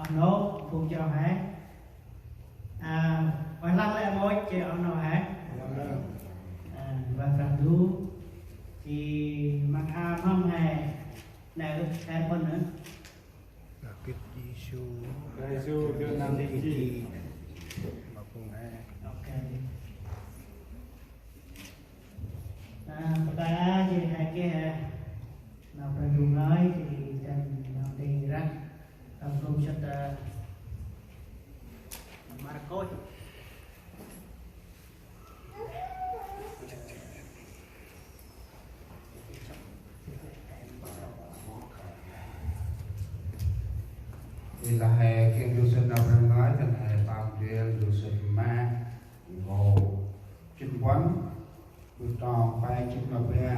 ông nô phụ cho hả và lăng lại môi chị ông nào hả và rằng đu thì mặc mong hè này em con nữa là kết Giêsu Giêsu đưa năm đi chi mà cùng hai ok ta thì hai cái nào phải dùng nói thì cần nào đi ra không không sẽ mà coi thì là hè khi du sinh nào đang nói thành hè bao riêng du sinh ma ngộ chinh quấn tôi tròn bay chinh nó bé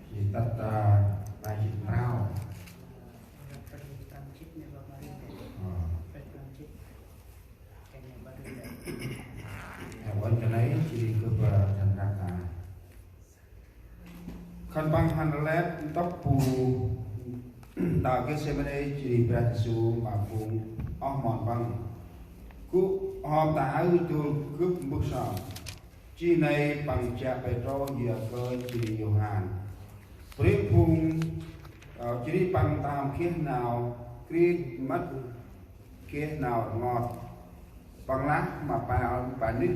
chỉ tất bay chinh rau cho lấy chỉ cứ thành ra cả khăn băng hành lét tóc phù tạo cái xe bên đây chỉ bẹt xuống mà phù ong mòn băng cú hòm tả tôi cướp bước sòng chỉ này bằng chạm về cho nhiều cơ chỉ nhiều hàn với phùng chỉ đi bằng tam khiết nào khi mất khiết nào ngọt bằng lá mà bà nít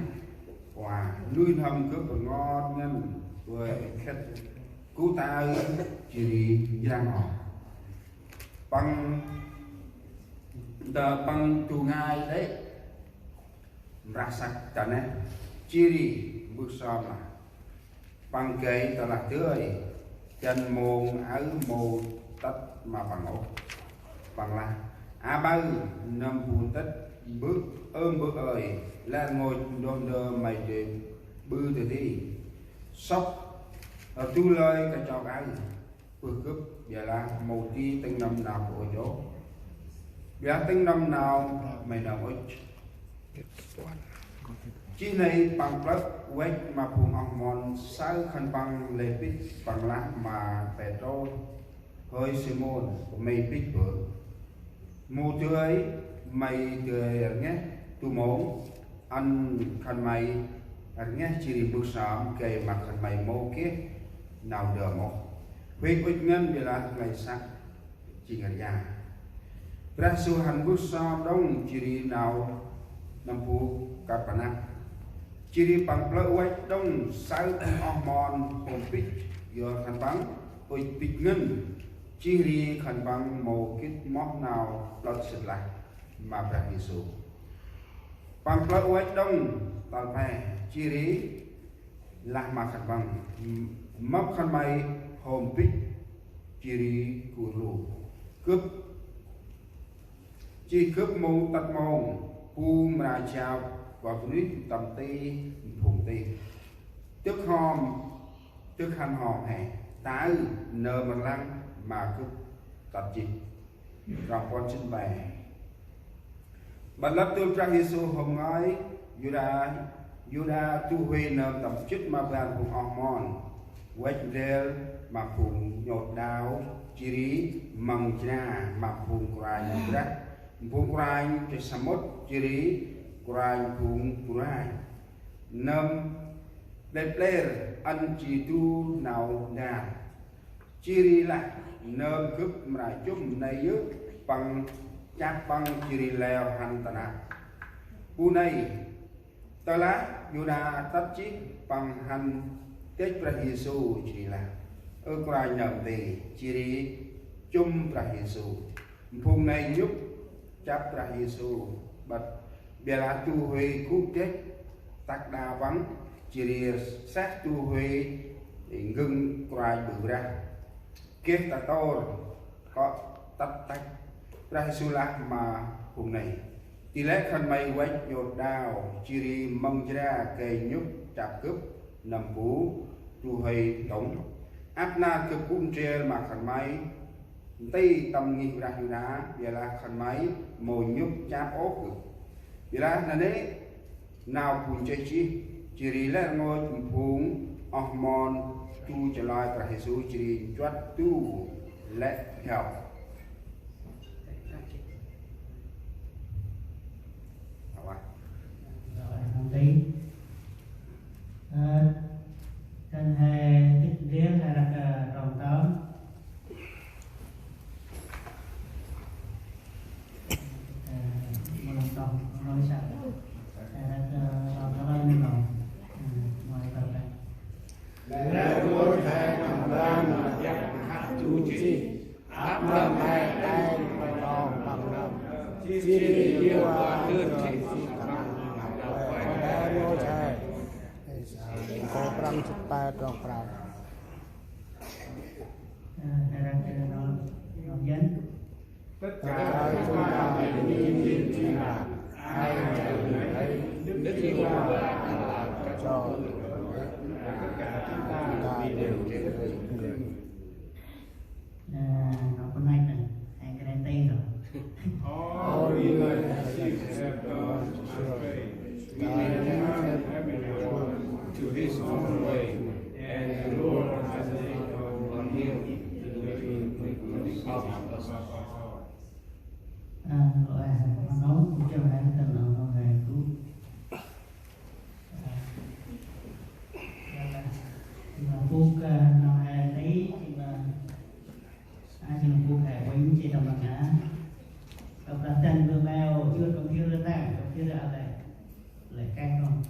và nuôi hầm cướp và ngon nhân với khách cứu ta chỉ đi ra ngọt bằng tu ngay đấy ra sạch cả này chỉ đi bước sau mà bằng cái ta là tươi chân môn áo mô tất mà bằng ổ bằng là bao năm phút tất bước bước ơi là ngồi đôn đơ mày để bư từ đi sóc ở tu lời cái cho cái bước cướp giờ là một tí tinh năm nào của chỗ giá tinh năm nào mày nào ấy chỉ này bằng lớp quét mà phùng ông mòn sáu khăn băng lệ bít bằng lá mà Petro hơi Simon mày bít bữa mua tươi mày tươi nhé tu món ăn khăn mày nhé chỉ bước sáng kề mặt khăn mày mô kia nào được một việc quyết nhân về là ngày sáng chỉ ngày già ra su hành bước sau đông chỉ nào năm phu các bạn ăn chỉ đi bằng lỡ quay đông sáu ông mòn hồn pít giờ khăn băng ôi pít ngân chỉ đi khăn băng màu kít móc nào lọt sệt lại mà phải đi số bằng lỡ quay đông tàu về chỉ đi là mà khăn băng móc khăn bay hồn pít chỉ đi của lù cướp chỉ cướp mông tật mông pu mà chào và clip tầm ti phùng ti tức khăn hòm hè tái nơ mà lăng mà cứ tập chỉ rồi con xin bè bạn lập tương trang Giêsu hôm nói Juda tu huy nơ tập chức mà bàn cùng ông mòn quét rêu mà phùng nhột đào chỉ rí măng cha mà phùng quài rắc phùng quài cho samot chỉ rí quài phùng quài nâm đẹp lê ăn chỉ tu nào đà chỉ rí lại nâm cướp mà chung này dưới bằng chát bằng chỉ rí leo hành tận ạ u này ta lá Juda tất chí bằng hành kết ra Giêsu chỉ là ở qua nhầm thì chỉ đi chung ra Giêsu phùng này giúp chấp ra Giêsu bật bia là tu huy cú kết tắc đa vắng chỉ đi sát tu huy thì ngưng qua bự ra kết ta to có tắt tách ra Giêsu là mà phùng này tỷ lệ khăn mây quét nhột đào chỉ đi mong ra cây nhúc chạp cướp nằm phú tu hay tổng áp na cực cung treo mà khăn máy tây tâm nghi ra như đá giờ là khăn máy mồi nhúc cháp ốp giờ là đấy nào cùng chơi chỉ là ngồi phúng mòn tu trở lại cả hệ số chỉ chót tu lệ theo nói sao nó lên lên rồi ngoài tập này Lẽ vốn thay nằm lan là dắt hạ chú chi áp lâm hai tay và đòn bằng năm chi đi yêu và tư chỉ si khăn lẽ vốn thay có răng chụp tay tròn prang ra nó dẫn tất cả chúng ta đều nhiên chỉ là ai thấy đức yêu và làm cho tất cả chúng ta đều người nó có này này hai cái đèn tay rồi all you except God God everyone to his own way and the Lord has laid on him the way of us all. Gọi nó nói cũng cho hai cái nó về cứu mà buộc nó hay thấy thì mà ai thì buộc hay quên chỉ đồng bằng ngã gặp là tên vừa bao chưa công chưa ra công chưa ra lại lại căng không